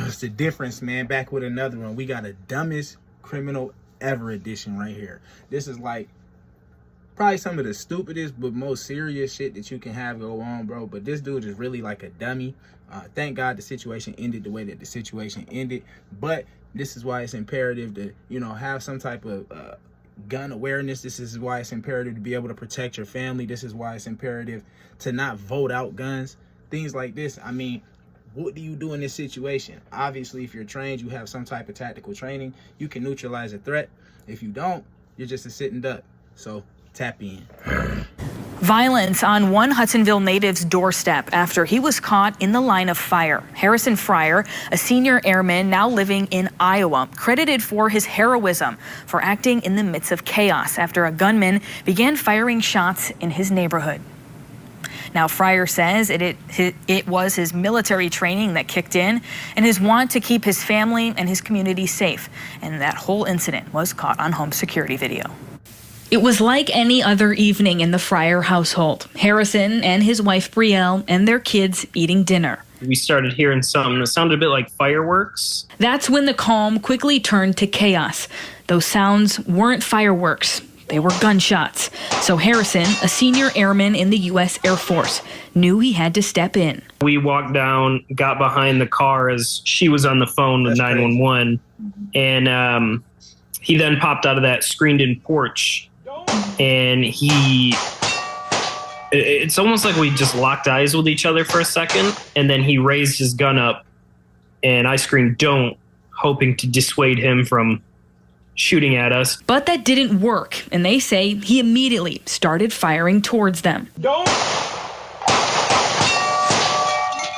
It's the difference, man. Back with another one. We got a dumbest criminal ever edition right here. This is like probably some of the stupidest but most serious shit that you can have go on, bro. But this dude is really like a dummy. Thank God the situation ended the way that the situation ended. But this is why it's imperative to, you know, have some type of gun awareness. This is why it's imperative to be able to protect your family. This is why it's imperative to not vote out guns. Things like this. I mean, what do you do in this situation? Obviously, if you're trained, you have some type of tactical training, you can neutralize a threat. If you don't, you're just a sitting duck. So tap in. Violence on one Hudsonville native's doorstep after he was caught in the line of fire. Harrison Fryer, a senior airman now living in Iowa, credited for his heroism for acting in the midst of chaos after a gunman began firing shots in his neighborhood. Now, Fryer says it was his military training that kicked in and his want to keep his family and his community safe. And that whole incident was caught on home security video. It was like any other evening in the Fryer household. Harrison and his wife Brielle and their kids eating dinner. We started hearing something that sounded a bit like fireworks. That's when the calm quickly turned to chaos. Those sounds weren't fireworks. They were gunshots. So Harrison, a senior airman in the U.S. Air Force, knew he had to step in. We walked down, got behind the car as she was on the phone with 911. And he then popped out of that screened-in porch. And it's almost like we just locked eyes with each other for a second. And then he raised his gun up. And I screamed, "Don't," hoping to dissuade him from shooting at us. But that didn't work, and they say he immediately started firing towards them. Don't!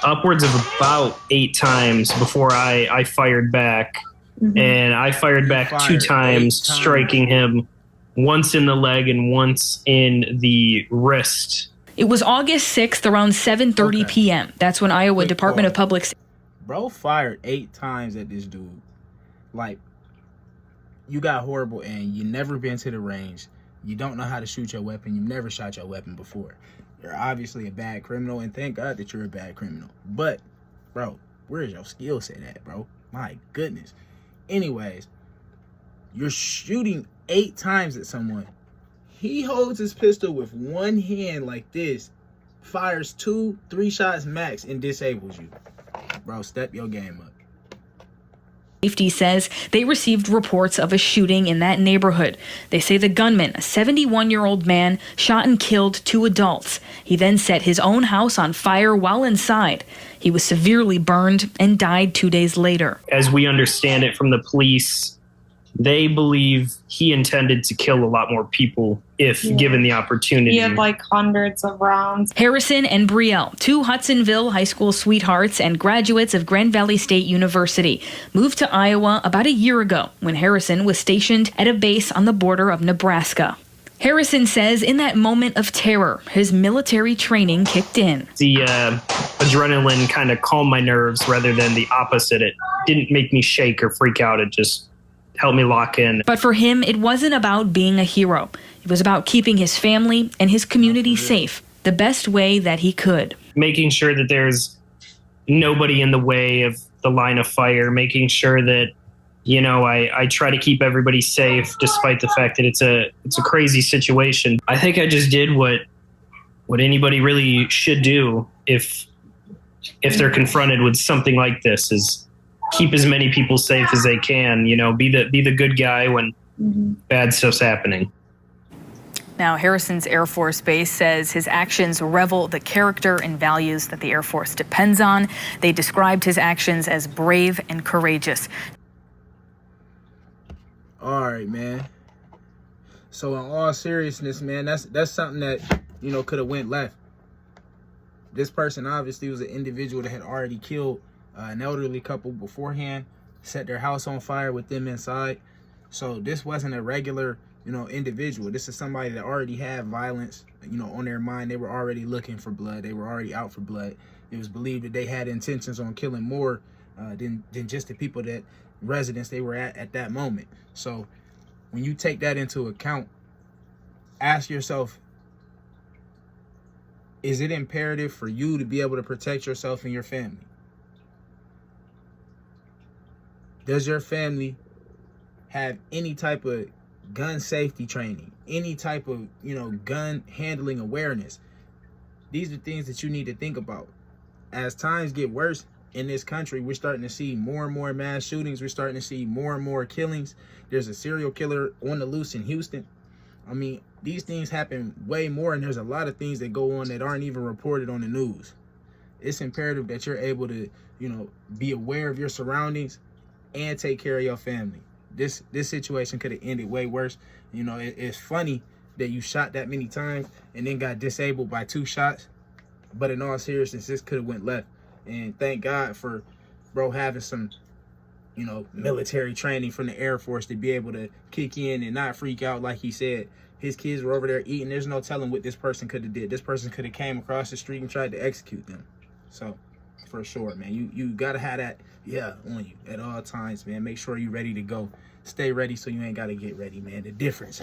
Upwards of about 8 times before I fired back. And I fired back 2 times, striking him once in the leg and once in the wrist. It was August 6th around 7:30 p.m. That's when Iowa Department of Public Safety. Bro fired 8 times at this dude. Like, you got horrible aim. You never been to the range. You don't know how to shoot your weapon. You've never shot your weapon before. You're obviously a bad criminal, and thank God that you're a bad criminal. But, bro, where's your skill set at, bro? My goodness. Anyways, you're shooting 8 times at someone. He holds his pistol with one hand like this, fires 2, 3 shots max, and disables you. Bro, step your game up. Safety says they received reports of a shooting in that neighborhood. They say the gunman, a 71-year-old man, shot and killed 2 adults. He then set his own house on fire while inside. He was severely burned and died 2 days later. As we understand it from the police, they believe he intended to kill a lot more people if given the opportunity. He had like hundreds of rounds. Harrison and Brielle, 2 Hudsonville high school sweethearts and graduates of Grand Valley State University, moved to Iowa about a year ago when Harrison was stationed at a base on the border of Nebraska. Harrison says in that moment of terror, his military training kicked in. The adrenaline kind of calmed my nerves rather than the opposite. It didn't make me shake or freak out. It just helped me lock in. But for him, it wasn't about being a hero. It was about keeping his family and his community safe the best way that he could. Making sure that there's nobody in the way of the line of fire, making sure that, you know, I try to keep everybody safe despite the fact that it's a crazy situation. I think I just did what anybody really should do if they're confronted with something like this, is keep as many people safe as they can, you know, be the good guy when bad stuff's happening. Now, Harrison's Air Force Base says his actions revel the character and values that the Air Force depends on. They described his actions as brave and courageous. All right, man. So in all seriousness, man, that's something that, you know, could have went left. This person obviously was an individual that had already killed an elderly couple beforehand, set their house on fire with them inside. So this wasn't a regular, you know, individual. This is somebody that already had violence, you know, on their mind. They were already looking for blood. They were already out for blood. It was believed that they had intentions on killing more than just the people that residents they were at that moment. So when you take that into account, ask yourself, is it imperative for you to be able to protect yourself and your family? Does your family have any type of gun safety training, any type of, gun handling awareness? These are things that you need to think about. As times get worse in this country, we're starting to see more and more mass shootings. We're starting to see more and more killings. There's a serial killer on the loose in Houston. I mean, these things happen way more, and there's a lot of things that go on that aren't even reported on the news. It's imperative that you're able to, be aware of your surroundings and take care of your family. This situation could have ended way worse. It's funny that you shot that many times and then got disabled by 2 shots. But in all seriousness, this could have went left. And thank God for bro having some, military training from the Air Force to be able to kick in and not freak out. Like he said, his kids were over there eating. There's no telling what this person could have did. This person could have came across the street and tried to execute them. So for sure, man, you gotta have that on you at all times, man. Make sure you're ready to go. Stay ready so you ain't gotta get ready, man. The difference.